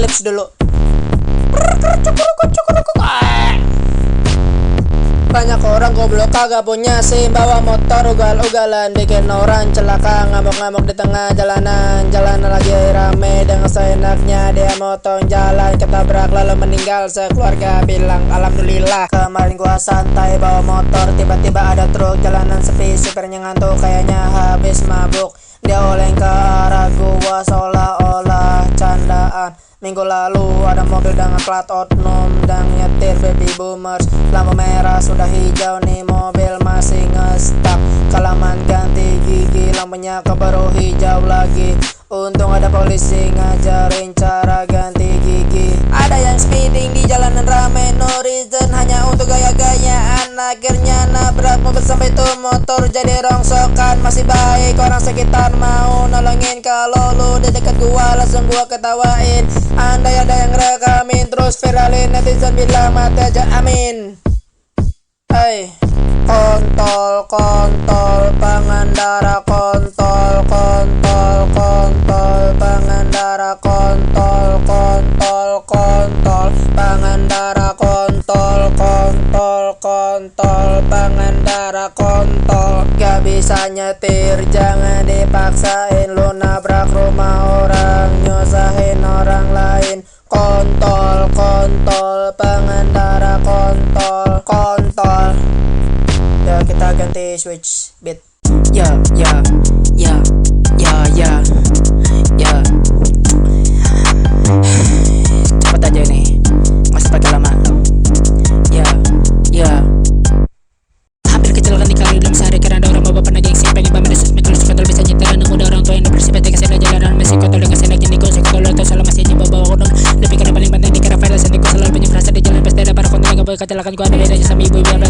lips dulu. Banyak orang goblok kagak punya SIM, bawa motor ugal-ugalan, bikin orang celaka, ngamuk-ngamuk di tengah jalanan. Jalanan lagi rame dengan seenaknya, dia motong jalan, ketabrak lalu meninggal sekeluarga. Bilang alhamdulillah. Kemarin gua santai bawa motor, tiba-tiba ada truk, jalanan sepi, supirnya ngantuk, kayaknya habis mabuk. Dia oleng ke arah gua seolah-olah candaan. Minggu lalu ada mobil dengan plat oknum dan nyetir baby boomers. Lampu merah sudah hijau, nih mobil masih ngestak. Kalaman ganti gigi, lampunya keburu hijau lagi. Untung ada polisi ngajarin cara ganti gigi. Ada yang speeding di jalanan rame, no reason, hanya untuk gaya-gayaan. Akhirnya nabrak mobil sampai itu motor jadi rongsokan. Masih baik orang sekitar mau nolongin, kalau lu di dekat gua langsung gua ketawain. Andai ada yang rekamin terus viralin, netizen bilang mati aja amin. Hey, kontol pengendara, kontol pengendara, kontol pengendara, kontol pengendara, kontol. Gak bisa nyetir jangan dipaksain, lu nabrak rumah orang, nyusahin orang lain. Kontol pengendara, kontol. Ya kita ganti switch beat. Ya cepet aja nih, masih pakai lama. Hampir kecelakaan di kali dalam sehari karena ada orang bawa pernah gengsi, pengen pamer di sosmed, terus kontol bisa nyetir dan muda orang tua yang bersifat kasih jalanan. Masih kontol dengan senang kini kunci kontol atau salah masih bawa kodok. Lebih karena paling penting di karena viral sendiri, selalu punya perasaan di jalan pasti ada para kontol yang gak boleh kecelakaan. Gua ada bedanya sama ibu-ibu yang